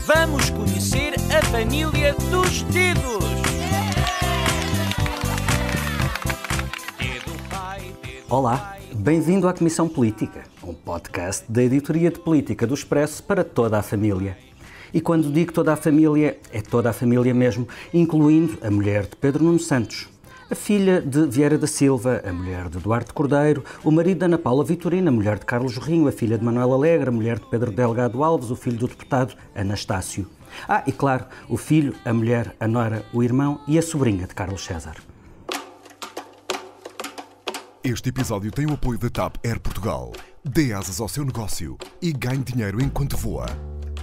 Vamos conhecer a família dos dedos. Olá, bem-vindo à Comissão Política, um podcast da editoria de política do Expresso para toda a família. E quando digo toda a família, é toda a família mesmo, incluindo a mulher de Pedro Nuno Santos, a filha de Vieira da Silva, a mulher de Duarte Cordeiro, o marido de Ana Paula Vitorino, a mulher de Carlos Jorrinho, a filha de Manuel Alegre, a mulher de Pedro Delgado Alves, o filho do deputado Anastácio. E claro, o filho, a mulher, a nora, o irmão e a sobrinha de Carlos César. Este episódio tem o apoio da TAP Air Portugal. Dê asas ao seu negócio e ganhe dinheiro enquanto voa.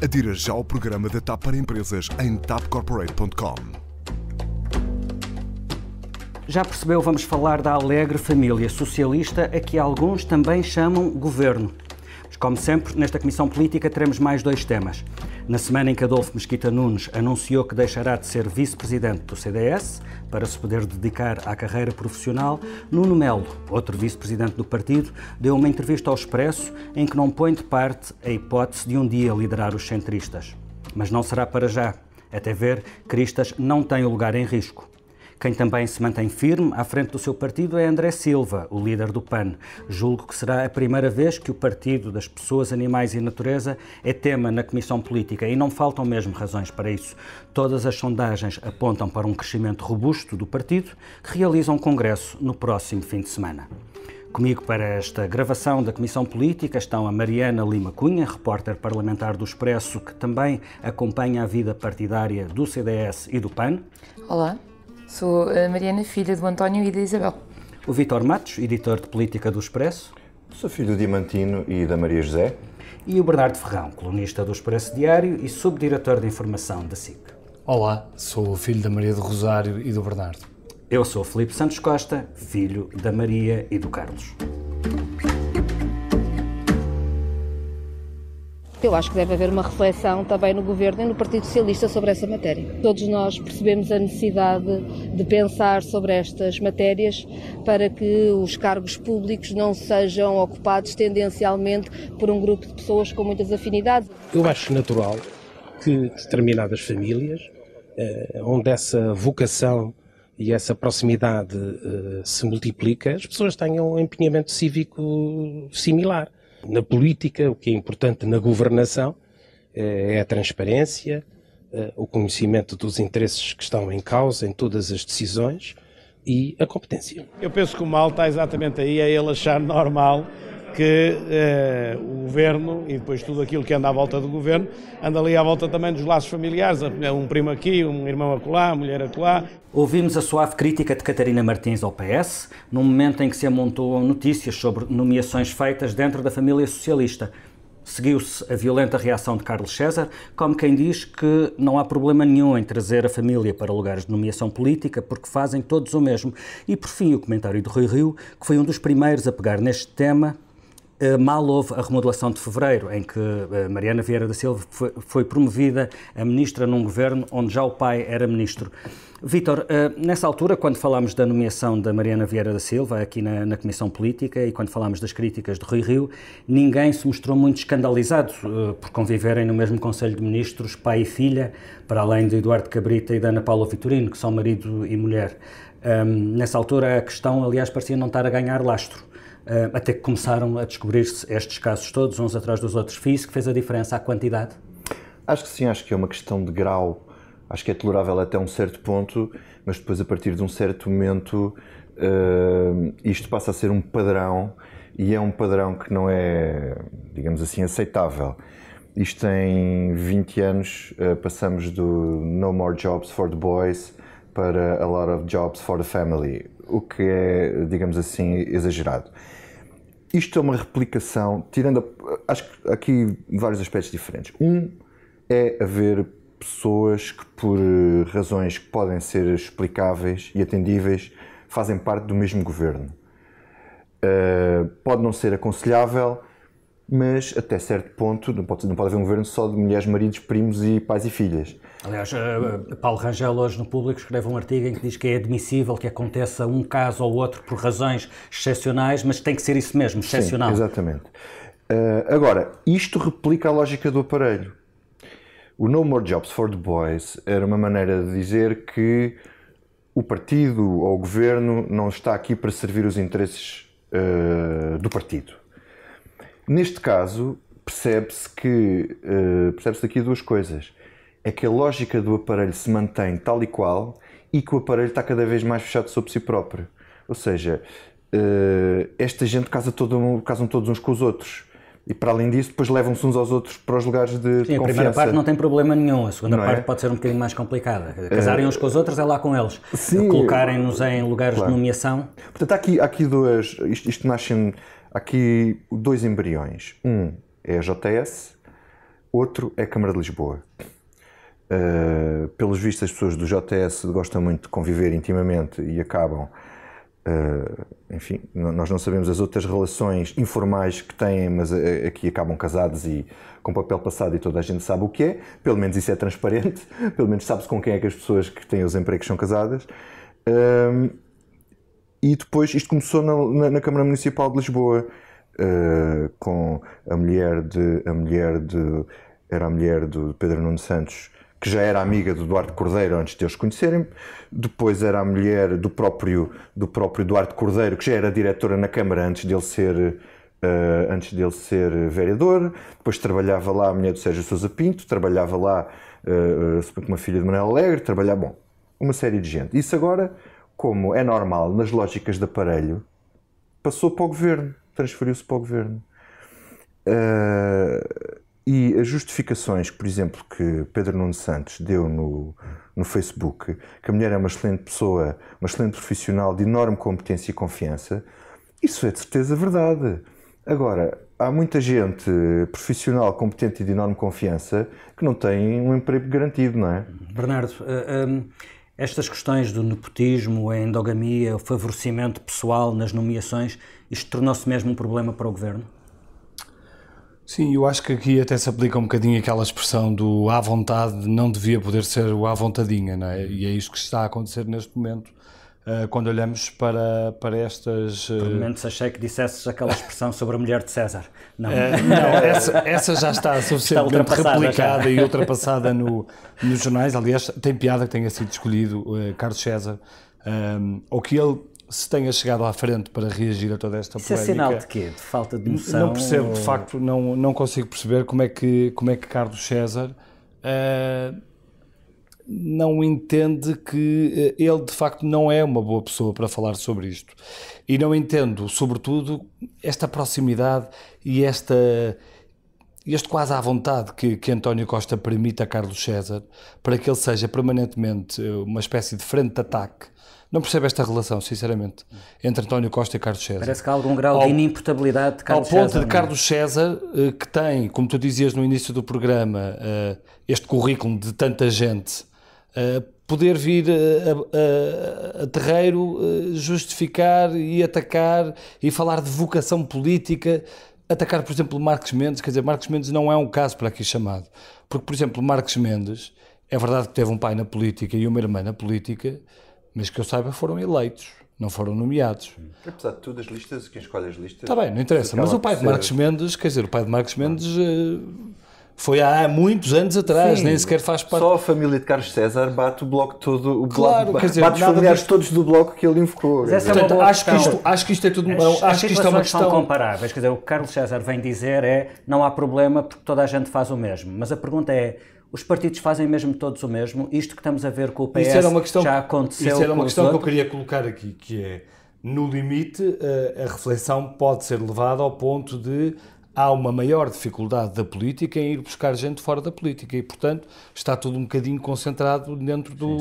Adira já ao programa da TAP para empresas em tapcorporate.com. Já percebeu, vamos falar da alegre família socialista, a que alguns também chamam governo. Mas, como sempre, nesta Comissão Política teremos mais dois temas. Na semana em que Adolfo Mesquita Nunes anunciou que deixará de ser vice-presidente do CDS para se poder dedicar à carreira profissional, Nuno Melo, outro vice-presidente do partido, deu uma entrevista ao Expresso em que não põe de parte a hipótese de um dia liderar os centristas. Mas não será para já, até ver que Cristas não tem o lugar em risco. Quem também se mantém firme à frente do seu partido é André Silva, o líder do PAN. Julgo que será a primeira vez que o Partido das Pessoas, Animais e Natureza é tema na Comissão Política e não faltam mesmo razões para isso. Todas as sondagens apontam para um crescimento robusto do partido, que realiza um congresso no próximo fim de semana. Comigo para esta gravação da Comissão Política estão a Mariana Lima Cunha, repórter parlamentar do Expresso, que também acompanha a vida partidária do CDS e do PAN. Olá. Sou a Mariana, filha do António e da Isabel. O Vítor Matos, editor de política do Expresso. Sou filho do Diamantino e da Maria José. E o Bernardo Ferrão, colunista do Expresso Diário e subdiretor de informação da SIC. Olá, sou o filho da Maria do Rosário e do Bernardo. Eu sou Filipe Santos Costa, filho da Maria e do Carlos. Eu acho que deve haver uma reflexão também no Governo e no Partido Socialista sobre essa matéria. Todos nós percebemos a necessidade de pensar sobre estas matérias para que os cargos públicos não sejam ocupados tendencialmente por um grupo de pessoas com muitas afinidades. Eu acho natural que determinadas famílias, onde essa vocação e essa proximidade se multiplica, as pessoas tenham um empenhamento cívico similar. Na política, o que é importante na governação é a transparência, o conhecimento dos interesses que estão em causa em todas as decisões e a competência. Eu penso que o mal está exatamente aí, é ele achar normal que o Governo e depois tudo aquilo que anda à volta do Governo anda ali à volta também dos laços familiares, um primo aqui, um irmão acolá, uma mulher acolá. Ouvimos a suave crítica de Catarina Martins ao PS, num momento em que se amontou notícias sobre nomeações feitas dentro da família socialista. Seguiu-se a violenta reação de Carlos César, como quem diz que não há problema nenhum em trazer a família para lugares de nomeação política, porque fazem todos o mesmo. E, por fim, o comentário de Rui Rio, que foi um dos primeiros a pegar neste tema. Mal houve a remodelação de fevereiro, em que Mariana Vieira da Silva foi promovida a ministra num governo onde já o pai era ministro. Vítor, nessa altura, quando falámos da nomeação da Mariana Vieira da Silva aqui na Comissão Política e quando falámos das críticas de Rui Rio, ninguém se mostrou muito escandalizado por conviverem no mesmo Conselho de Ministros, pai e filha, para além de Eduardo Cabrita e da Ana Paula Vitorino, que são marido e mulher. Nessa altura, a questão, aliás, parecia não estar a ganhar lastro. Até que começaram a descobrir-se estes casos todos, uns atrás dos outros. Foi isso que fez a diferença, a quantidade? Acho que sim, acho que é uma questão de grau. Acho que é tolerável até um certo ponto, mas depois, a partir de um certo momento, isto passa a ser um padrão, e é um padrão que não é, digamos assim, aceitável. Isto em 20 anos, passamos do No More Jobs for the Boys para A Lot of Jobs for the Family, o que é, digamos assim, exagerado. Isto é uma replicação, acho que aqui vários aspectos diferentes. Um é haver pessoas que, por razões que podem ser explicáveis e atendíveis, fazem parte do mesmo governo. Pode não ser aconselhável, mas até certo ponto não pode haver um governo só de mulheres, maridos, primos e pais e filhas. Aliás, Paulo Rangel hoje no Público escreve um artigo em que diz que é admissível que aconteça um caso ou outro por razões excepcionais, mas tem que ser isso mesmo, excepcional. Sim, exatamente. Agora, isto replica a lógica do aparelho. O No More Jobs for the Boys era uma maneira de dizer que o partido ou o governo não está aqui para servir os interesses do partido. Neste caso, percebe-se daqui duas coisas. É que a lógica do aparelho se mantém tal e qual e que o aparelho está cada vez mais fechado sobre si próprio. Ou seja, esta gente casam todos uns com os outros. E para além disso, depois levam-se uns aos outros para os lugares de confiança. A primeira parte não tem problema nenhum, a segunda parte pode ser um bocadinho mais complicada. Casarem uns com os outros é lá com eles. Colocarem-nos em lugares de nomeação. Portanto, há aqui dois... Isto nasce aqui dois embriões. Um é a JS, outro é a Câmara de Lisboa. Pelos vistos, as pessoas do JS gostam muito de conviver intimamente e acabam... enfim, nós não sabemos as outras relações informais que têm, mas aqui acabam casados e com papel passado e toda a gente sabe o que é. Pelo menos isso é transparente, pelo menos sabe-se com quem é que as pessoas que têm os empregos são casadas. E depois isto começou na Câmara Municipal de Lisboa, com a mulher do Pedro Nuno Santos, que já era amiga do Duarte Cordeiro antes de eles conhecerem. Depois era a mulher do próprio Duarte Cordeiro, que já era diretora na Câmara antes dele ser vereador. Depois trabalhava lá a mulher do Sérgio Sousa Pinto, trabalhava lá uma filha de Manuel Alegre, trabalhava, uma série de gente. Isso agora, como é normal nas lógicas de aparelho, passou para o governo, transferiu-se para o governo. E as justificações, por exemplo, que Pedro Nuno Santos deu no Facebook, que a mulher é uma excelente pessoa, uma excelente profissional de enorme competência e confiança, isso é de certeza verdade. Agora, há muita gente profissional, competente e de enorme confiança que não tem um emprego garantido, não é? Bernardo, estas questões do nepotismo, a endogamia, o favorecimento pessoal nas nomeações, isto tornou-se mesmo um problema para o governo? Sim, eu acho que aqui até se aplica um bocadinho aquela expressão do à vontade não devia poder ser o à vontadinha, não é? E é isto que está a acontecer neste momento, quando olhamos para estas... Por momentos achei que dissesses aquela expressão sobre a mulher de César. Não, essa já está suficientemente replicada e ultrapassada nos jornais. Aliás, tem piada que tenha sido escolhido Carlos César, ou que ele se tenha chegado à frente para reagir a toda esta polémica. Isso é sinal de quê? De falta de noção? Não percebo, de facto, não consigo perceber como é que Carlos César não entende que ele, de facto, não é uma boa pessoa para falar sobre isto. E não entendo, sobretudo, esta proximidade e este quase à vontade que António Costa permite a Carlos César para que ele seja permanentemente uma espécie de frente de ataque. Não percebo esta relação, sinceramente, entre António Costa e Carlos César. Parece que há algum grau de inimputabilidade de Carlos César. Ao ponto de Carlos César, que tem, como tu dizias no início do programa, este currículo de tanta gente, poder vir a terreiro justificar e atacar e falar de vocação política, atacar, por exemplo, Marcos Mendes. Quer dizer, Marcos Mendes não é um caso para aqui chamado. Porque, por exemplo, Marcos Mendes, é verdade que teve um pai na política e uma irmã na política, mas que eu saiba foram eleitos, não foram nomeados. Apesar de tudo, as listas, quem escolhe as listas... Está bem, não interessa, mas o pai de Marcos Mendes, quer dizer, o pai de Marcos Mendes foi há muitos anos atrás, sim, nem sequer faz parte... Só a família de Carlos César bate o bloco todo, quer dizer, bate os familiares todos do bloco que ele invocou. Portanto, acho que isto é tudo... Acho que isto é uma questão... são comparáveis, quer dizer, o que Carlos César vem dizer não há problema porque toda a gente faz o mesmo, mas a pergunta é, os partidos fazem mesmo todos o mesmo? Isto que estamos a ver com o PS já aconteceu. Isso era uma questão que eu queria colocar aqui, que é, no limite, a reflexão pode ser levada ao ponto de há uma maior dificuldade da política em ir buscar gente fora da política e, portanto, está tudo um bocadinho concentrado dentro do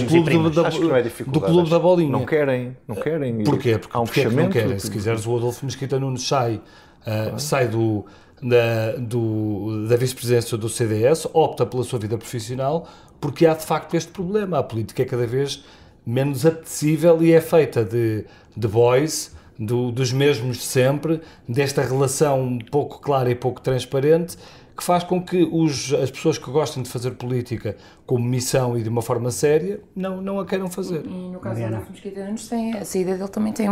clube da bolinha. Não querem. Porquê? Porque há um fechamento. Não querem. Se quiseres, o Adolfo Mesquita Nunes sai da vice-presidência do CDS, opta pela sua vida profissional, porque há de facto este problema. A política é cada vez menos apetecível e é feita de boys, dos mesmos de sempre, desta relação pouco clara e pouco transparente, que faz com que as pessoas que gostam de fazer política como missão e de uma forma séria, não a queiram fazer. E no caso do Adolfo Mesquita Nunes, a saída dele também tem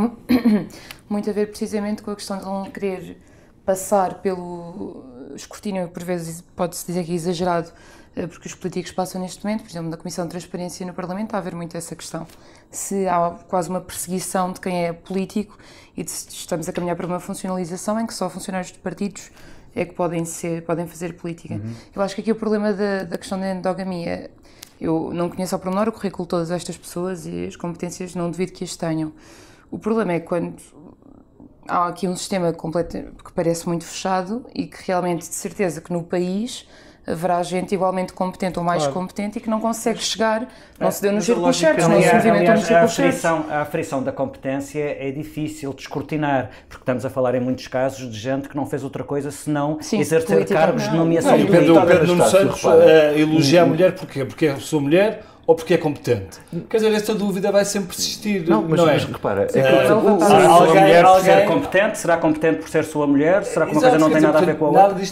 muito a ver precisamente com a questão de ele não querer passar pelo escrutínio, por vezes pode-se dizer que é exagerado, porque os políticos passam neste momento, por exemplo, na Comissão de Transparência no Parlamento, está a haver muito essa questão. Se há quase uma perseguição de quem é político e estamos a caminhar para uma funcionalização em que só funcionários de partidos é que podem fazer política. Eu acho que aqui o problema da questão da endogamia, eu não conheço ao pormenor o currículo de todas estas pessoas e as competências não duvido que as tenham. O problema é quando há aqui um sistema completo que parece muito fechado e que realmente, de certeza, que no país haverá gente igualmente competente ou mais competente e que não consegue chegar, não se deu nos círculos certos, não se movimentou nos círculos certos. A aferição da competência é difícil de escrutinar, porque estamos a falar em muitos casos de gente que não fez outra coisa senão exercer cargos de nomeação política. O Pedro Nuno Santos elogia a mulher porquê? Porque é sua mulher ou porque é competente? Quer dizer, esta dúvida vai sempre persistir, mas repara, alguém ser competente, será competente por ser sua mulher? Será que uma coisa não tem nada a ver com a outra?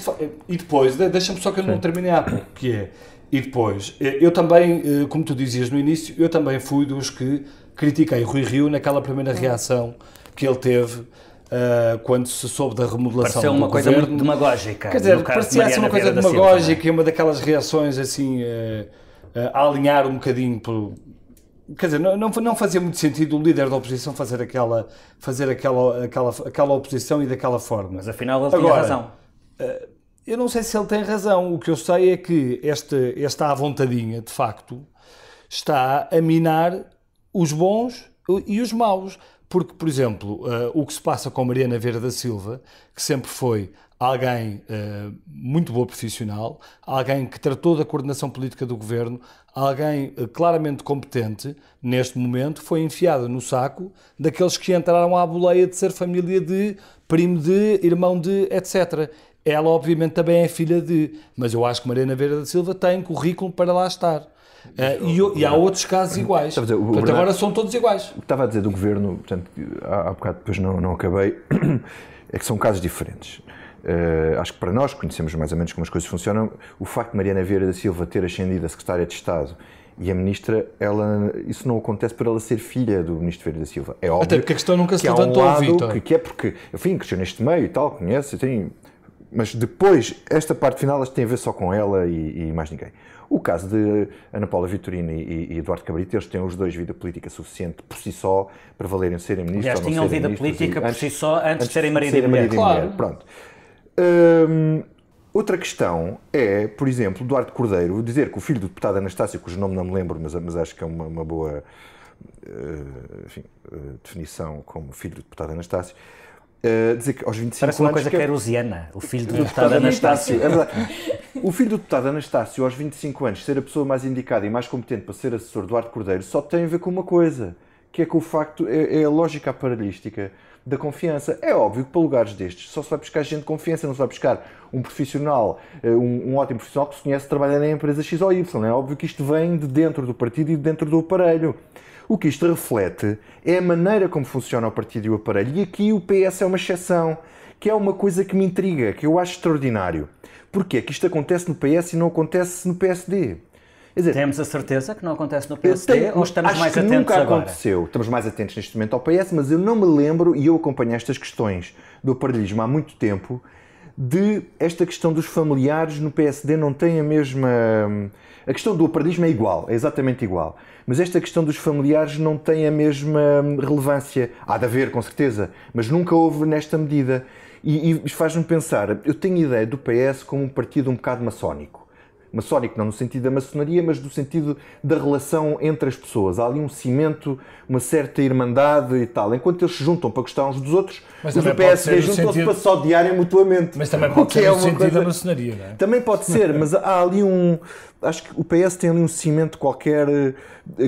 E depois, deixa-me só que eu não terminei há pouco, que é, e depois, eu também, como tu dizias no início, eu também fui dos que critiquei Rui Rio naquela primeira reação que ele teve quando se soube da remodelação do governo. Pareceu uma coisa muito demagógica. Quer dizer, parecia uma coisa demagógica e uma daquelas reações assim... a alinhar um bocadinho, quer dizer, não fazia muito sentido o líder da oposição fazer aquela oposição e daquela forma. Mas afinal ele tinha razão. Eu não sei se ele tem razão, o que eu sei é que esta avontadinha, de facto, está a minar os bons e os maus, porque, por exemplo, o que se passa com Mariana Vieira da Silva, que sempre foi alguém muito boa profissional, alguém que tratou da coordenação política do governo, alguém claramente competente, neste momento foi enfiada no saco daqueles que entraram à boleia de ser família de, primo de, irmão de, etc. Ela obviamente também é filha de, mas eu acho que Mariana Vieira da Silva tem currículo para lá estar. E há outros casos iguais. Portanto, agora são todos iguais. O que estava a dizer do governo, portanto, há bocado depois não acabei, é que são casos diferentes. Acho que para nós, conhecemos mais ou menos como as coisas funcionam, o facto de Mariana Vieira da Silva ter ascendido a secretária de Estado e a ministra, isso não acontece por ela ser filha do ministro Vieira da Silva. É óbvio. Até porque a questão nunca se levantou, Vítor. Que é porque, enfim, cresceu neste meio e tal, conhece, mas depois, esta parte final, acho que tem a ver só com ela e mais ninguém. O caso de Ana Paula Vitorino e Eduardo Cabrita, eles têm os dois vida política suficiente por si só para valerem serem ministros. Aliás, tinham vida política por si só antes de serem marido e mulher. Claro. Pronto. Outra questão é, por exemplo, Eduardo Cordeiro dizer que o filho do deputado Anastácio, cujo nome não me lembro, mas acho que é uma boa definição como filho do deputado Anastácio, dizer que aos 25 anos... Parece uma coisa querosiana, o filho do deputado Anastácio. É verdade. O filho do deputado Anastácio, aos 25 anos, ser a pessoa mais indicada e mais competente para ser assessor de Eduardo Cordeiro, só tem a ver com uma coisa, que é que o facto, é a lógica aparelhística da confiança. É óbvio que para lugares destes só se vai buscar gente de confiança, não se vai buscar um profissional, um ótimo profissional que se conhece trabalhar na empresa X ou Y. É óbvio que isto vem de dentro do partido e de dentro do aparelho. O que isto reflete é a maneira como funciona o partido e o aparelho. E aqui o PS é uma exceção, que é uma coisa que me intriga, que eu acho extraordinário. Porquê? Que isto acontece no PS e não acontece no PSD. Quer dizer, temos a certeza que não acontece no PSD ou estamos mais atentos nunca agora? Aconteceu. Estamos mais atentos neste momento ao PS, mas eu não me lembro, e eu acompanho estas questões do aparelhismo há muito tempo, de esta questão dos familiares no PSD não tem a mesma... A questão do aparelhismo é igual, é exatamente igual. Mas esta questão dos familiares não tem a mesma relevância. Há de haver, com certeza, mas nunca houve nesta medida. E faz-me pensar, eu tenho ideia do PS como um partido um bocado maçónico. Maçónico não no sentido da maçonaria, mas no sentido da relação entre as pessoas. Há ali um cimento, uma certa irmandade e tal. Enquanto eles se juntam para gostar uns dos outros, os do PSD juntam-se para se odiarem mutuamente. Mas também pode ser no sentido da maçonaria, não é? Também pode ser, mas há ali acho que o PS tem ali um cimento qualquer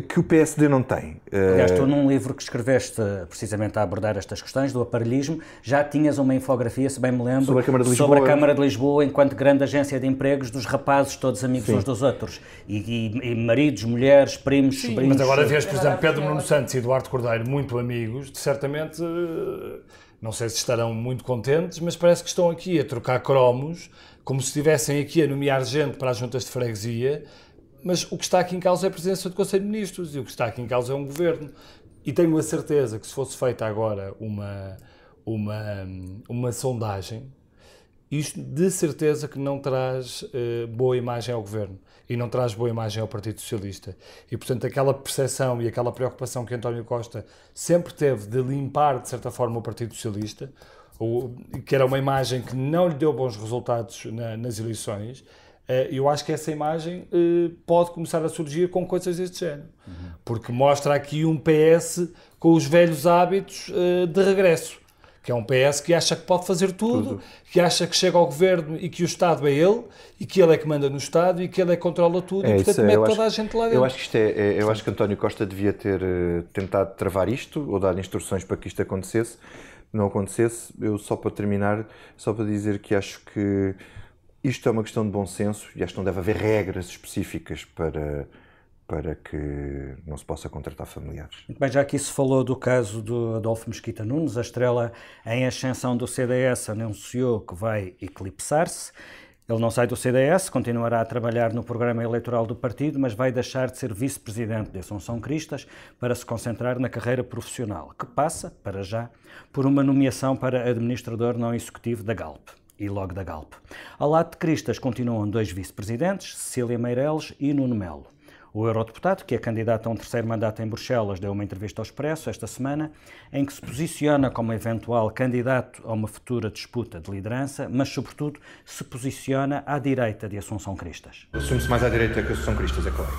que o PSD não tem. Aliás, tu num livro que escreveste precisamente a abordar estas questões do aparelhismo, já tinhas uma infografia, se bem me lembro, sobre a Câmara de Lisboa enquanto grande agência de empregos dos rapazes todos amigos uns dos outros. E maridos, mulheres, primos, sobrinhos... Mas agora vês, por exemplo, Pedro Nuno Santos e Eduardo Cordeiro muito amigos, certamente... Não sei se estarão muito contentes, mas parece que estão aqui a trocar cromos, como se estivessem aqui a nomear gente para as juntas de freguesia, mas o que está aqui em causa é a presença do Conselho de Ministros e o que está aqui em causa é um governo. E tenho a certeza que se fosse feita agora uma sondagem, isto de certeza que não traz boa imagem ao Governo e não traz boa imagem ao Partido Socialista. E, portanto, aquela percepção e aquela preocupação que António Costa sempre teve de limpar, de certa forma, o Partido Socialista, que era uma imagem que não lhe deu bons resultados nas eleições, eu acho que essa imagem pode começar a surgir com coisas deste género. Porque mostra aqui um PS com os velhos hábitos de regresso. Que é um PS que acha que pode fazer tudo, que acha que chega ao Governo e que o Estado é ele, e que ele é que manda no Estado e que ele é que controla tudo, e portanto mete toda a gente lá dentro. Eu acho que António Costa devia ter tentado travar isto, ou dar instruções para que isto acontecesse. Não acontecesse. Eu, só para terminar, só para dizer que acho que isto é uma questão de bom senso e acho que não deve haver regras específicas para que não se possa contratar familiares. Muito bem, já aqui se falou do caso do Adolfo Mesquita Nunes, a estrela em ascensão do CDS anunciou que vai eclipsar-se. Ele não sai do CDS, continuará a trabalhar no programa eleitoral do partido, mas vai deixar de ser vice-presidente de Assunção Cristas para se concentrar na carreira profissional, que passa, para já, por uma nomeação para administrador não executivo da Galp. E logo da Galp. Ao lado de Cristas continuam 2 vice-presidentes, Cecília Meireles e Nuno Melo. O eurodeputado, que é candidato a um 3º mandato em Bruxelas, deu uma entrevista ao Expresso esta semana, em que se posiciona como eventual candidato a uma futura disputa de liderança, mas, sobretudo, se posiciona à direita de Assunção Cristas. Assume-se mais à direita que Assunção Cristas, é claro.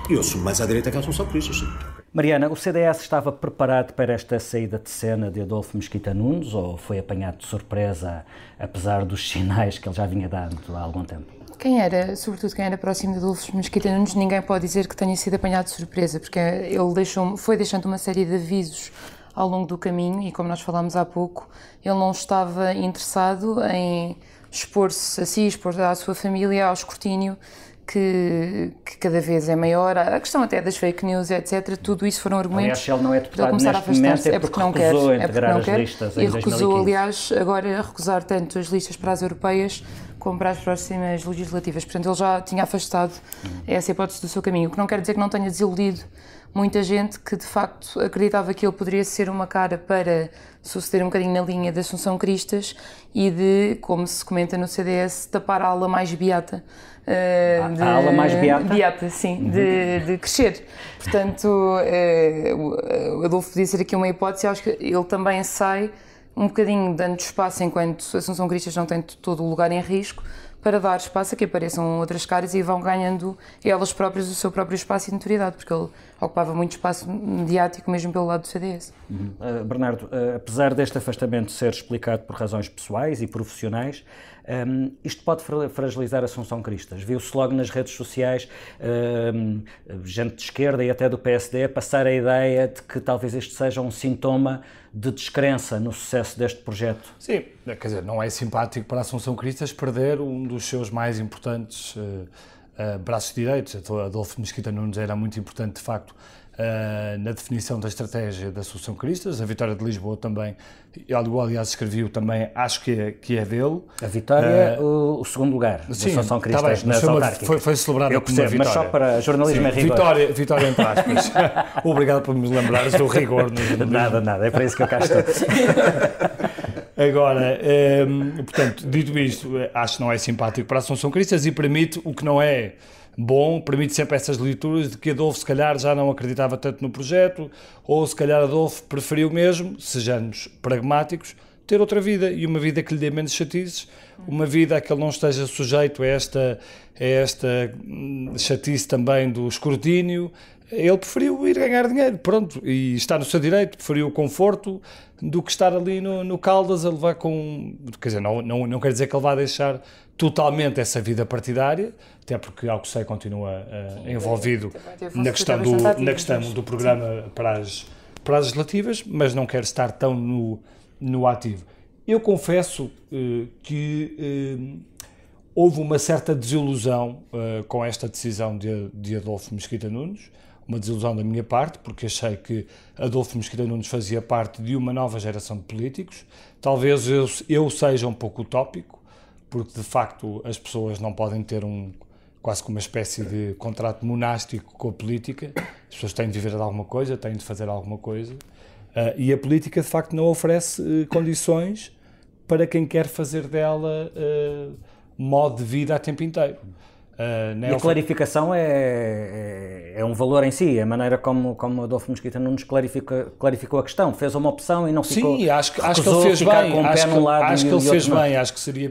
Eu assumo mais à direita que Assunção Cristas, sim. Mariana, o CDS estava preparado para esta saída de cena de Adolfo Mesquita Nunes ou foi apanhado de surpresa, apesar dos sinais que ele já vinha dando há algum tempo? Sobretudo quem era próximo de Adolfo Mesquita Nunes, ninguém pode dizer que tenha sido apanhado de surpresa, porque ele foi deixando uma série de avisos ao longo do caminho e, como nós falámos há pouco, ele não estava interessado em expor-se a si, expor à sua família ao escrutínio que cada vez é maior. A questão até das fake news, etc., tudo isso foram argumentos. Aliás, ele não é deputado neste momento, é porque não quer. Integrar as listas em 2015. E recusou, aliás, agora a recusar tanto as listas para as europeias como para as próximas legislativas. Portanto, ele já tinha afastado essa hipótese do seu caminho, o que não quer dizer que não tenha desiludido muita gente que, de facto, acreditava que ele poderia ser uma cara para suceder um bocadinho na linha de Assunção Cristas e de, como se comenta no CDS, tapar a ala mais beata. A ala mais beata? Beata, sim, de crescer. Portanto, o Adolfo podia ser aqui uma hipótese, acho que ele também sai um bocadinho dando espaço, enquanto Assunção Cristas não tem todo o lugar em risco, para dar espaço a que apareçam outras caras e vão ganhando elas próprias o seu próprio espaço e notoriedade, porque ele ocupava muito espaço mediático mesmo pelo lado do CDS. Bernardo, apesar deste afastamento ser explicado por razões pessoais e profissionais, isto pode fragilizar Assunção Cristas. Viu-se logo nas redes sociais gente de esquerda e até do PSD passar a ideia de que talvez este seja um sintoma de descrença no sucesso deste projeto. Sim, quer dizer, não é simpático para a Assunção Cristas perder um dos seus mais importantes braços direitos. Adolfo Mesquita Nunes era muito importante, de facto, na definição da estratégia da Assunção Cristas. A Vitória de Lisboa também, eu aliás escrevi-o também, acho que é dele. A Vitória, o segundo lugar da Assunção Cristas nas autárquicas. Foi celebrado como uma vitória. Mas só para jornalismo é rigor. Vitória entre aspas. Obrigado por me lembrares do rigor no jornalismo. Nada, é para isso que eu cá estou. Agora, portanto, dito isto, acho que não é simpático para a Assunção Cristas e permite o que não é bom, permite sempre essas leituras de que Adolfo se calhar já não acreditava tanto no projeto, ou se calhar Adolfo preferiu mesmo, sejamos pragmáticos, ter outra vida e uma vida que lhe dê menos chatices, uma vida a que ele não esteja sujeito a esta chatice também do escrutínio. Ele preferiu ir ganhar dinheiro, pronto, e está no seu direito, preferiu o conforto do que estar ali no Caldas a levar com... Quer dizer, não quer dizer que ele vá deixar totalmente essa vida partidária, até porque, ao que sei, continua envolvido na questão do programa para as legislativas, mas não quer estar tão no ativo. Eu confesso que houve uma certa desilusão com esta decisão de Adolfo Mesquita Nunes, uma desilusão da minha parte, porque achei que Adolfo Mesquita Nunes fazia parte de uma nova geração de políticos. Talvez eu seja um pouco utópico, porque de facto as pessoas não podem ter quase como uma espécie de contrato monástico com a política. As pessoas têm de viver de alguma coisa, têm de fazer alguma coisa, e a política de facto não oferece condições para quem quer fazer dela modo de vida a tempo inteiro. E a clarificação é um valor em si, a maneira como Adolfo Mesquita Nunes clarificou a questão, fez uma opção e não ficou... Sim, acho que ele fez bem, acho que ele fez bem, acho que seria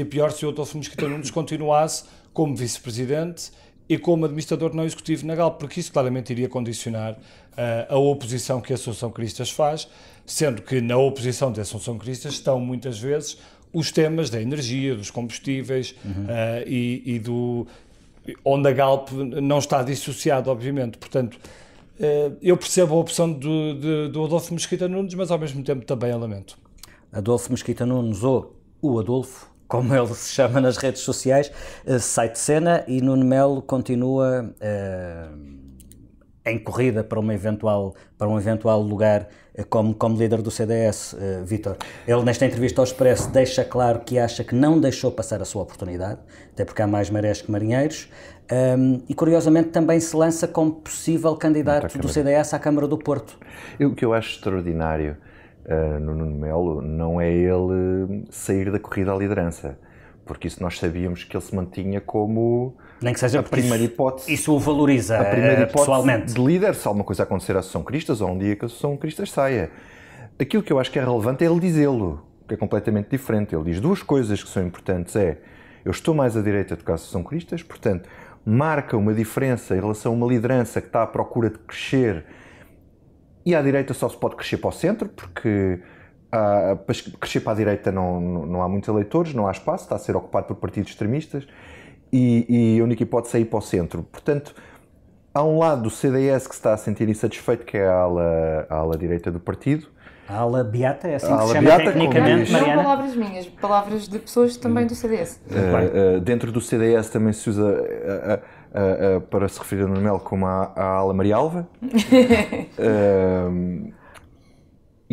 pior se o Adolfo Mesquita Nunes continuasse como vice-presidente e como administrador não executivo na Galp, porque isso claramente iria condicionar a oposição que a Assunção Cristas faz, sendo que na oposição de Assunção Cristas estão muitas vezes os temas da energia, dos combustíveis onde a Galp não está dissociado, obviamente. Portanto, eu percebo a opção do Adolfo Mesquita Nunes, mas ao mesmo tempo também a lamento. Adolfo Mesquita Nunes, ou o Adolfo, como ele se chama nas redes sociais, sai de cena e Nuno Melo continua em corrida para um eventual lugar como líder do CDS, Vítor. Ele, nesta entrevista ao Expresso, deixa claro que acha que não deixou passar a sua oportunidade, até porque há mais marés que marinheiros, e curiosamente também se lança como possível candidato do CDS à Câmara do Porto. O que eu acho extraordinário no Nuno Melo não é ele sair da corrida à liderança, porque isso nós sabíamos que ele se mantinha como... Nem que seja a primeira hipótese. Isso o valoriza a primeira hipótese pessoalmente. De líder, se alguma coisa acontecer à Associação Cristas, ou um dia que a Associação Cristas saia. Aquilo que eu acho que é relevante é ele dizê-lo, que é completamente diferente. Ele diz duas coisas que são importantes. Eu estou mais à direita do que a Associação Cristas, portanto, marca uma diferença em relação a uma liderança que está à procura de crescer, e à direita só se pode crescer para o centro, porque para crescer para a direita não há muitos eleitores, não há espaço, está a ser ocupado por partidos extremistas, e a única hipótese é ir para o centro. Portanto, há um lado do CDS que se está a sentir insatisfeito, que é a ala direita do partido. A ala beata, é assim que se chama tecnicamente, Mariana? Não palavras minhas, palavras de pessoas também do CDS. Dentro do CDS também se usa para se referir a Nuno Melo como a ala Marialva.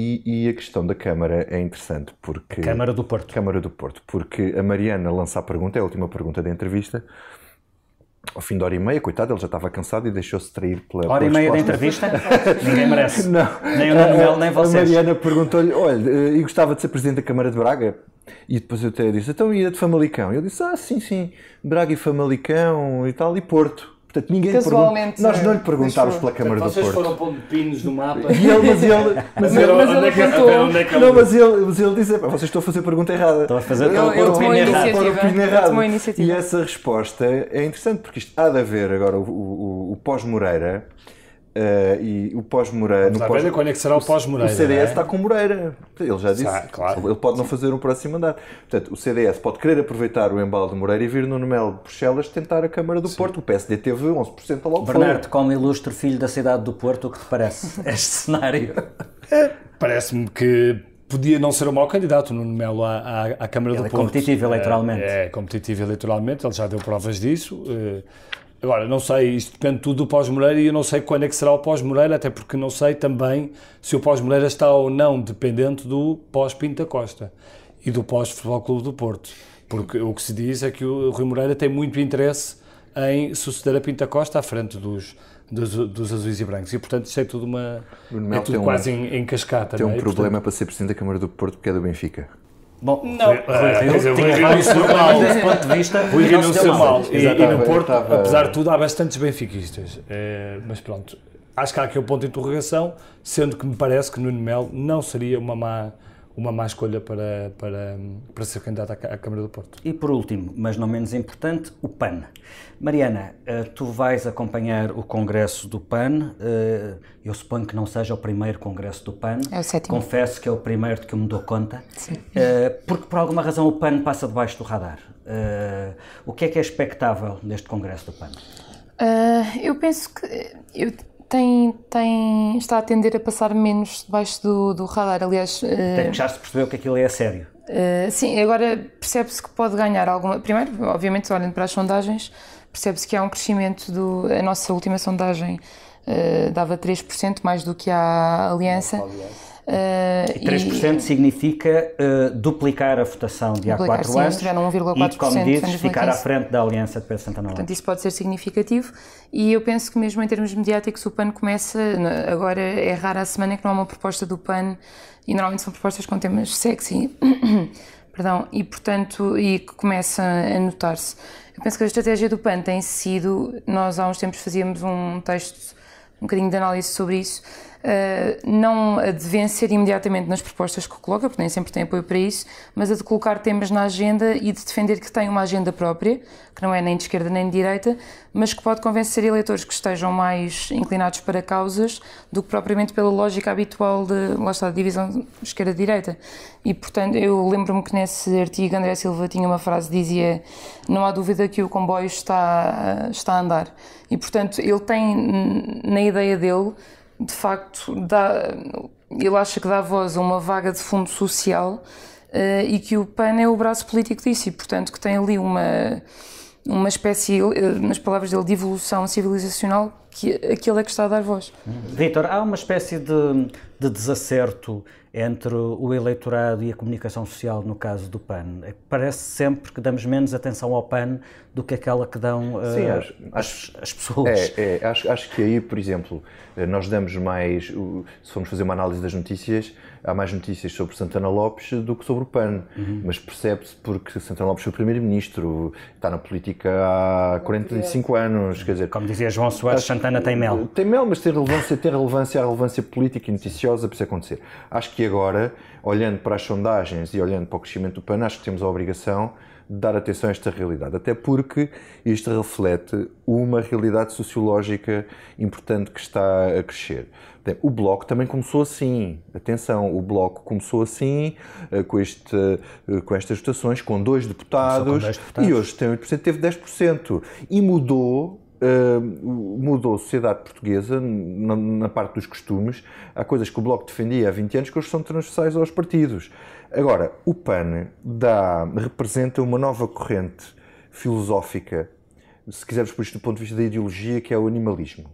E a questão da Câmara é interessante porque... Câmara do Porto, porque a Mariana lança a pergunta, é a última pergunta da entrevista, ao fim de hora e meia, coitado, ele já estava cansado e deixou-se trair pela hora e meia da entrevista? Ninguém merece. Não. Nem o Nuno Melo, nem vocês. A Mariana perguntou-lhe, olha, eu gostava de ser Presidente da Câmara de Braga? E depois eu até disse, então ia de Famalicão? Eu disse, sim, Braga e Famalicão e tal, e Porto. Portanto, ninguém pergunta. Nós não lhe perguntávamos pela Câmara do Porto. Vocês foram pondo pinos no mapa. Mas ele disse, vocês estão a fazer a pergunta errada. Estão a fazer o pino errado. E essa resposta é interessante, porque isto há de haver agora o pós-Moreira. E o pós-Moreira... Quando é que será o pós-Moreira? O CDS está com Moreira. Ele já disse. Claro. Ele pode não fazer um próximo mandato. Portanto, o CDS pode querer aproveitar o embalo de Moreira e vir Nuno Melo de Bruxelas tentar a Câmara do Porto. O PSD teve 11% logo. Bernardo, como ilustre filho da cidade do Porto, o que te parece este cenário? Parece-me que podia não ser um mau candidato, Nuno Melo, à Câmara do Porto. Ele é competitivo eleitoralmente. É competitivo eleitoralmente, ele já deu provas disso. Agora, não sei, isto depende tudo do pós-Moreira e eu não sei quando é que será o pós-Moreira, até porque não sei também se o pós-Moreira está ou não dependente do pós-Pinto da Costa e do pós-Futebol Clube do Porto. Porque o que se diz é que o Rui Moreira tem muito interesse em suceder a Pinto da Costa à frente dos azuis e brancos. E, portanto, isto é tudo quase em cascata. Tem um problema para ser Presidente da Câmara do Porto, porque é do Benfica. Bom, não, tinha vários problemas desse ponto de vista. Rui Rio não se deu mal. E no Porto, apesar de tudo, há bastantes benfiquistas. Mas pronto, acho que há aqui um ponto de interrogação, sendo que me parece que Nuno Melo não seria uma má escolha para ser candidato à Câmara do Porto. E por último, mas não menos importante, o PAN. Mariana, tu vais acompanhar o congresso do PAN. Eu suponho que não seja o primeiro congresso do PAN. É o 7º. Confesso que é o primeiro de que eu me dou conta. Sim. Porque por alguma razão o PAN passa debaixo do radar. O que é expectável neste congresso do PAN? Eu penso que está a tender a passar menos debaixo do radar, aliás... Até que já se percebeu que aquilo é a sério. Sim, agora percebe-se que pode ganhar alguma... Primeiro, obviamente, olhando para as sondagens, percebe-se que há um crescimento a nossa última sondagem dava 3%, mais do que a Aliança. E 3% significa duplicar a votação de há 4 anos e, como dizes, ficar à frente da Aliança de Pedro Santana Lopes. Portanto, isso pode ser significativo e eu penso que mesmo em termos mediáticos o PAN começa, agora é rara a semana que não há uma proposta do PAN e normalmente são propostas com temas sexy, perdão, e portanto, e que começa a notar-se. Eu penso que a estratégia do PAN tem sido, nós há uns tempos fazíamos um texto, um bocadinho de análise sobre isso, não a de vencer imediatamente nas propostas que coloca, porque nem sempre tem apoio para isso, mas a de colocar temas na agenda e de defender que tem uma agenda própria, que não é nem de esquerda nem de direita, mas que pode convencer eleitores que estejam mais inclinados para causas do que propriamente pela lógica habitual de, lá está, de divisão esquerda-direita. E, portanto, eu lembro-me que nesse artigo André Silva tinha uma frase que dizia: não há dúvida que o comboio está a andar. E, portanto, ele tem na ideia dele, de facto, ele acha que dá voz a uma vaga de fundo social e que o PAN é o braço político disso e, portanto, que tem ali uma espécie, nas palavras dele, de evolução civilizacional, que aquilo é que está a dar voz. Vítor, há uma espécie de desacerto entre o eleitorado e a comunicação social no caso do PAN. Parece sempre que damos menos atenção ao PAN do que aquela que dão as pessoas. Acho que aí, por exemplo, nós damos mais, se formos fazer uma análise das notícias, há mais notícias sobre Santana Lopes do que sobre o PAN, mas percebe-se porque Santana Lopes foi primeiro-ministro, está na política há 45 anos, quer dizer... Como dizia João Soares, Santana tem mel. Tem mel, mas tem relevância política e noticiosa para isso acontecer. Acho que agora, olhando para as sondagens e olhando para o crescimento do PAN, acho que temos a obrigação de dar atenção a esta realidade, até porque isto reflete uma realidade sociológica importante que está a crescer. O Bloco também começou assim, atenção, o Bloco começou assim, com estas votações, com 2 deputados, e hoje tem 8%, teve 10%, e mudou a sociedade portuguesa na parte dos costumes. Há coisas que o Bloco defendia há 20 anos que hoje são transversais aos partidos. Agora, o PAN representa uma nova corrente filosófica, se quisermos por isto do ponto de vista da ideologia, que é o animalismo.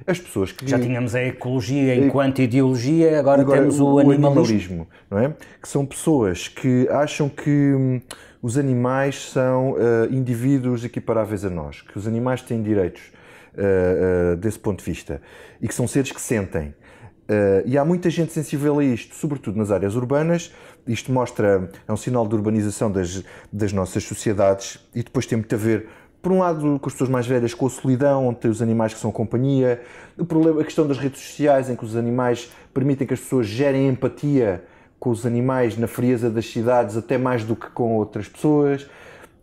As pessoas que... Já tínhamos a ecologia enquanto ideologia, agora temos o animalismo. Não é? Que são pessoas que acham que os animais são indivíduos equiparáveis a nós, que os animais têm direitos desse ponto de vista e que são seres que sentem. E há muita gente sensível a isto, sobretudo nas áreas urbanas. Isto é um sinal de urbanização das nossas sociedades e depois tem muito a ver, por um lado, com as pessoas mais velhas, com a solidão, onde tem os animais que são companhia, a questão das redes sociais, em que os animais permitem que as pessoas gerem empatia com os animais na frieza das cidades, até mais do que com outras pessoas.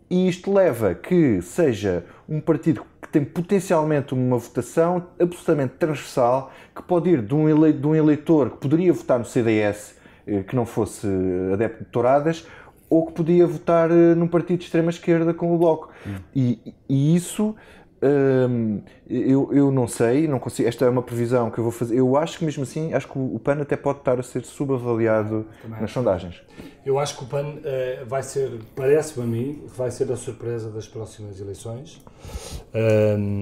E isto leva a que seja um partido que tem potencialmente uma votação absolutamente transversal, que pode ir de um eleitor que poderia votar no CDS, que não fosse adepto de touradas, ou que podia votar num partido de extrema-esquerda como o Bloco. E isso, eu não sei, não consigo, esta é uma previsão que eu vou fazer. Eu acho que mesmo assim, acho que o PAN até pode estar a ser subavaliado nas sondagens. Eu acho que o PAN vai ser, parece-me a mim, vai ser a surpresa das próximas eleições.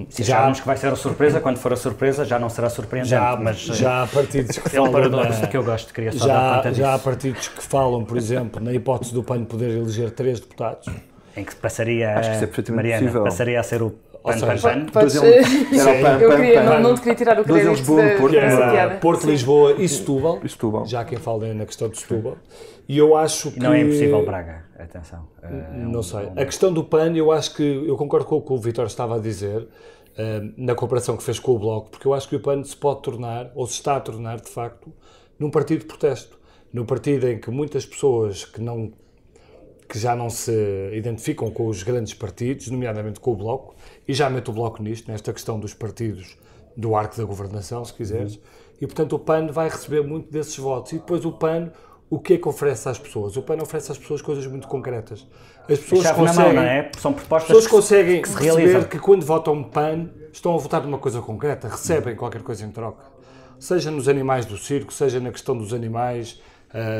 Se já que vai ser a surpresa, quando for a surpresa já não será surpreendente. Já há partidos que falam... que eu gosto, queria só dar conta disso. Já há partidos que falam, por exemplo, na hipótese do PAN poder eleger 3 deputados. Em que passaria, acho que isso é perfeitamente Mariana, possível. passaria a ser o PAN. Não te queria tirar o crédito dessa piada. Porto, Lisboa e Setúbal. Já há quem fale na questão de Setúbal. E eu acho que... Não é impossível Braga, atenção. Não sei. A questão do PAN, eu acho que... Eu concordo com o que o Vítor estava a dizer, na comparação que fez com o Bloco, porque eu acho que o PAN se pode tornar, ou se está a tornar, de facto, num partido de protesto. Num partido em que muitas pessoas que já não se identificam com os grandes partidos, nomeadamente com o Bloco, e já meto o Bloco nisto, nesta questão dos partidos do arco da governação, se quiseres, e portanto o PAN vai receber muito desses votos. E depois o PAN, o que é que oferece às pessoas? O PAN oferece às pessoas coisas muito concretas. As pessoas conseguem, não é? São propostas conseguem que se perceber realizam. que quando votam PAN estão a votar numa coisa concreta, recebem qualquer coisa em troca. Seja nos animais do circo, seja na questão dos animais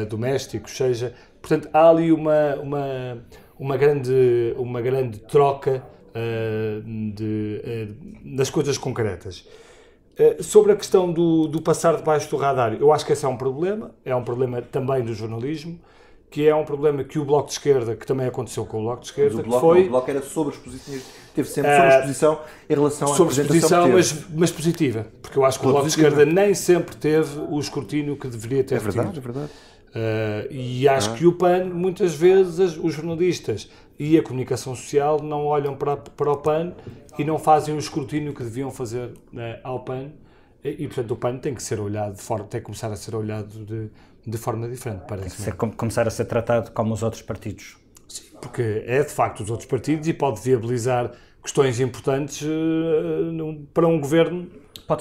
domésticos, seja... Portanto, há ali uma grande troca das coisas concretas. Sobre a questão do passar debaixo do radar, eu acho que esse é um problema também do jornalismo, que é um problema que o Bloco de Esquerda, que também aconteceu com o Bloco de Esquerda, o Bloco era sobre exposição, teve sempre sobre exposição em relação à apresentação mas positiva, porque eu acho que o Bloco de Esquerda nem sempre teve o escrutínio que deveria ter tido. É verdade. E acho que o PAN, muitas vezes, os jornalistas e a comunicação social não olham para o PAN e não fazem o escrutínio que deviam fazer ao PAN, e portanto o PAN tem que ser olhado tem que começar a ser olhado de forma diferente, parece-me. Tem que começar a ser tratado como os outros partidos. Sim, porque é de facto os outros partidos e pode viabilizar questões importantes para um governo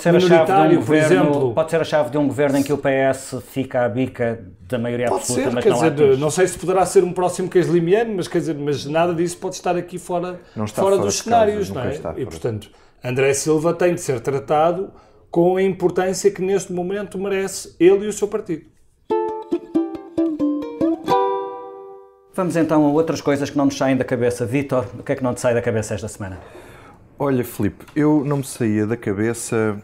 minoritário, por exemplo. Pode ser a chave de um governo em que o PS fica à bica da maioria absoluta, mas não atinge. Não sei se poderá ser um próximo Caslimiano, mas nada disso pode estar aqui fora dos cenários, não é? E portanto, André Silva tem de ser tratado com a importância que neste momento merece ele e o seu partido. Vamos então a outras coisas que não nos saem da cabeça. Vítor, o que é que não te sai da cabeça esta semana? Olha, Filipe, eu não me saía da cabeça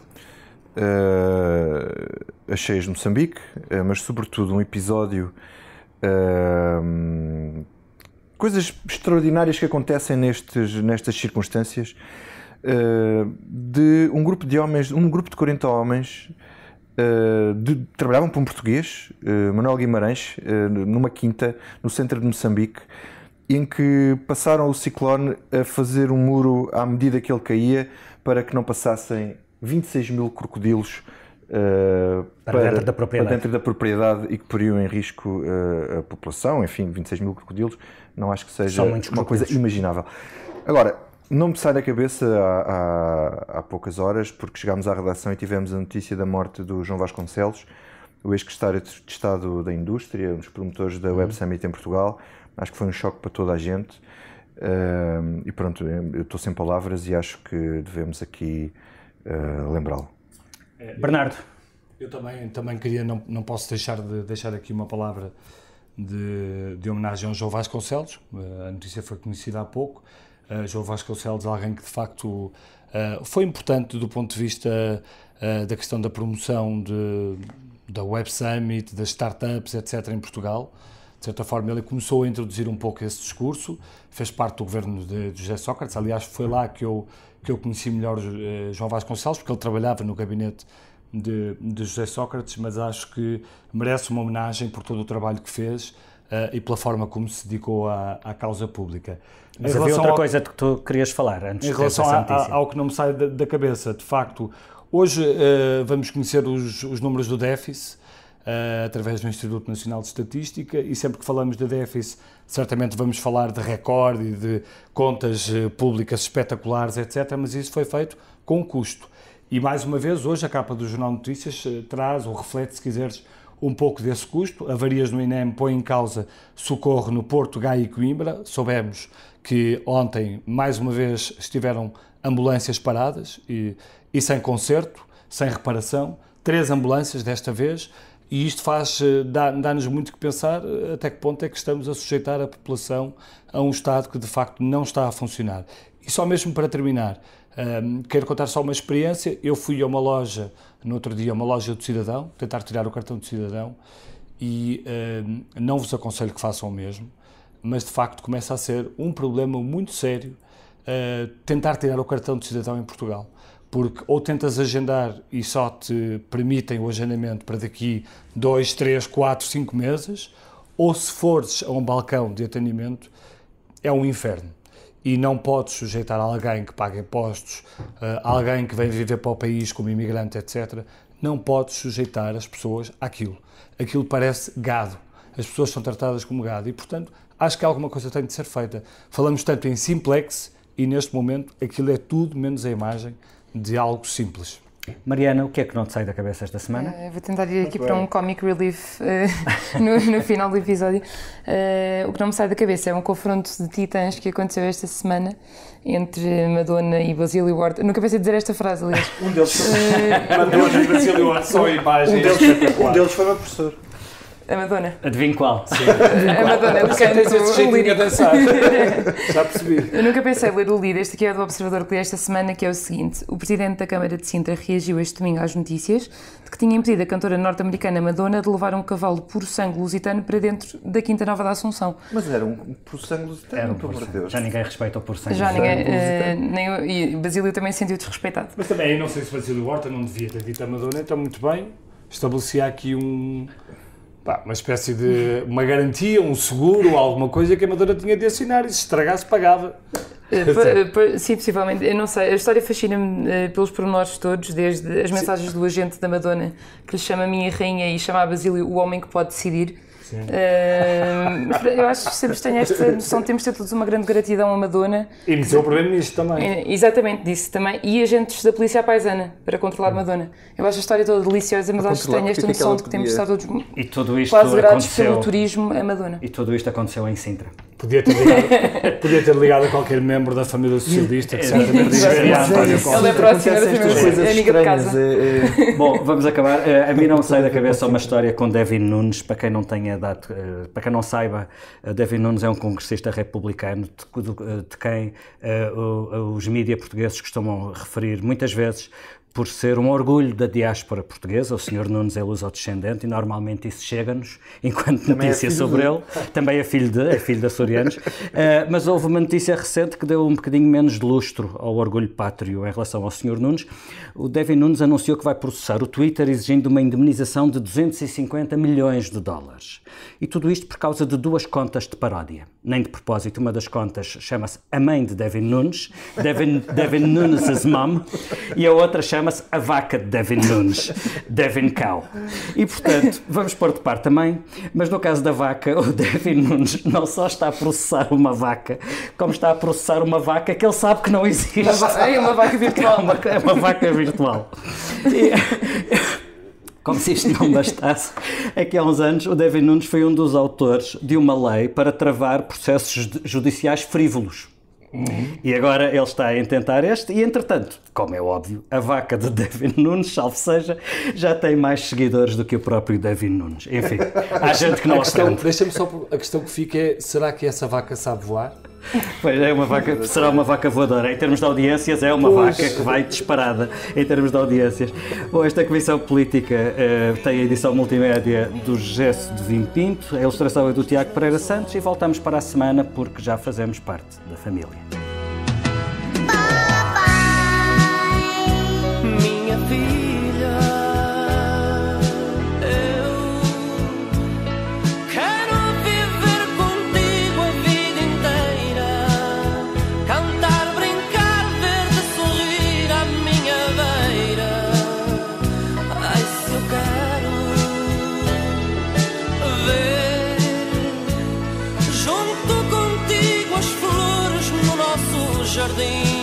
as cheias de Moçambique, mas sobretudo um episódio, coisas extraordinárias que acontecem nestas circunstâncias, de um grupo de homens, um grupo de 40 homens, trabalhavam para um português, Manuel Guimarães, numa quinta no centro de Moçambique, em que passaram o ciclone a fazer um muro à medida que ele caía para que não passassem 26 mil crocodilos para dentro da propriedade e que poriam em risco a população. Enfim, 26 mil crocodilos não acho que seja uma coisa imaginável. Agora, não me sai da cabeça há poucas horas, porque chegámos à redação e tivemos a notícia da morte do João Vasconcelos, o ex-secretário de Estado da Indústria, um dos promotores da Web Summit em Portugal. Acho que foi um choque para toda a gente e pronto, eu estou sem palavras e acho que devemos aqui lembrá-lo. Bernardo. Eu também queria, não posso deixar de deixar aqui uma palavra de homenagem ao João Vasconcelos. A notícia foi conhecida há pouco. João Vasconcelos é alguém que de facto foi importante do ponto de vista da questão da promoção da Web Summit, das startups, etc. em Portugal. De certa forma, ele começou a introduzir um pouco esse discurso, fez parte do governo de José Sócrates. Aliás, foi lá que eu conheci melhor João Vasconcelos, porque ele trabalhava no gabinete de José Sócrates, mas acho que merece uma homenagem por todo o trabalho que fez e pela forma como se dedicou à causa pública. Mas havia outra coisa que tu querias falar antes. Em relação ao que não me sai da cabeça, de facto, hoje vamos conhecer os números do déficit, através do Instituto Nacional de Estatística, e sempre que falamos de déficit, certamente vamos falar de recorde e de contas públicas espetaculares, etc., mas isso foi feito com custo. E, mais uma vez, hoje a capa do Jornal de Notícias traz, ou reflete, se quiseres, um pouco desse custo. Avarias no INEM põem em causa socorro no Porto, Gaia e Coimbra. Soubemos que ontem, mais uma vez, estiveram ambulâncias paradas e sem conserto, sem reparação. 3 ambulâncias desta vez. E isto dá-nos muito que pensar até que ponto é que estamos a sujeitar a população a um Estado que de facto não está a funcionar. E só mesmo para terminar, quero contar só uma experiência. Eu fui a uma loja, no outro dia, uma loja do cidadão, tentar tirar o cartão de cidadão e não vos aconselho que façam o mesmo, mas de facto começa a ser um problema muito sério tentar tirar o cartão de cidadão em Portugal. Porque ou tentas agendar e só te permitem o agendamento para daqui 2, 3, 4, 5 meses, ou se fores a um balcão de atendimento, é um inferno. E não podes sujeitar alguém que paga impostos, alguém que vem viver para o país como imigrante, etc. Não podes sujeitar as pessoas àquilo. Aquilo parece gado. As pessoas são tratadas como gado e, portanto, acho que alguma coisa tem de ser feita. Falamos tanto em simplex e, neste momento, aquilo é tudo menos a imagem de algo simples. Mariana, o que é que não te sai da cabeça esta semana? Vou tentar ir aqui para um comic relief no final do episódio. O que não me sai da cabeça é um confronto de titãs que aconteceu esta semana entre Madonna e Basílio Ward. Nunca pensei dizer esta frase, aliás. Madonna e Basílio Ward, só a imagem. Um deles foi meu professor. A Madonna. Adivinho qual? Sim. A Madonna, eu canto o lírico. A dançar. Já percebi. Eu nunca pensei ler o líder. Este aqui é do Observador que li esta semana, que é o seguinte. O presidente da Câmara de Sintra reagiu este domingo às notícias de que tinha impedido a cantora norte-americana Madonna de levar um cavalo puro sangue lusitano para dentro da Quinta Nova da Assunção. Mas era um puro sangue lusitano, pelo amor de Deus. Já ninguém respeita o puro sangue. Já ninguém. E Basílio também se sentiu desrespeitado. Mas também, eu não sei se Basílio Horta não devia ter dito a Madonna, então muito bem, estabelecia aqui uma espécie de uma garantia, um seguro, alguma coisa que a Madonna tinha de assinar e se estragasse pagava. Sim, possivelmente. Eu não sei. A história fascina-me pelos pormenores todos, desde as mensagens do agente da Madonna, que lhe chama Minha Rainha e chama a Basílio o homem que pode decidir. Eu acho que sempre tenho esta noção, temos de ter todos uma grande gratidão a Madonna. E meteu o primeiro-ministro também. Exatamente, disse também. E agentes da polícia à paisana para controlar Madonna. Eu acho a história toda deliciosa, mas acho que tenho esta noção de que temos de estar todos quase grados pelo turismo a Madonna. E tudo isto aconteceu em Sintra. Podia ter ligado a qualquer membro da família socialista que certamente Ele é próximo da família, é amiga de casa. Bom, vamos acabar. A mim não me sai da cabeça uma história com Devin Nunes, para quem não tenha dado, para quem não saiba, Devin Nunes é um congressista republicano de quem os mídias portugueses costumam referir muitas vezes por ser um orgulho da diáspora portuguesa. O Sr. Nunes é luso-descendente e normalmente isso chega-nos enquanto notícia sobre ele. Também é filho de açorianos. Mas houve uma notícia recente que deu um bocadinho menos de lustro ao orgulho pátrio em relação ao Sr. Nunes. O Devin Nunes anunciou que vai processar o Twitter exigindo uma indemnização de 250 milhões de dólares. E tudo isto por causa de duas contas de paródia. Nem de propósito, uma das contas chama-se A Mãe de Devin Nunes, Devin Nunes' Mom, e a outra chama-se A Vaca de Devin Nunes, Devin Cow. E, portanto, vamos pôr de parte a mãe, mas no caso da vaca, o Devin Nunes não só está a processar uma vaca, como está a processar uma vaca que ele sabe que não existe. É uma vaca virtual. É uma vaca virtual. Como se isto não bastasse, é que há uns anos o Devin Nunes foi um dos autores de uma lei para travar processos judiciais frívolos. E agora ele está a intentar e entretanto, como é óbvio, a vaca de Devin Nunes, salvo seja, já tem mais seguidores do que o próprio Devin Nunes. Enfim, há gente que não aprende. Deixa-me só, a questão que fica é, será que essa vaca sabe voar? Pois é, será uma vaca voadora. Em termos de audiências, é uma vaca que vai disparada em termos de audiências. Bom, esta Comissão Política tem a edição multimédia do Gesso de Vim Pinto, a ilustração é do Tiago Pereira Santos e voltamos para a semana porque já fazemos parte da família. Minha filha, eu quero viver contigo a vida inteira, cantar, brincar, ver-te sorrir à minha beira. Ai, se eu quero ver junto contigo as flores no nosso jardim.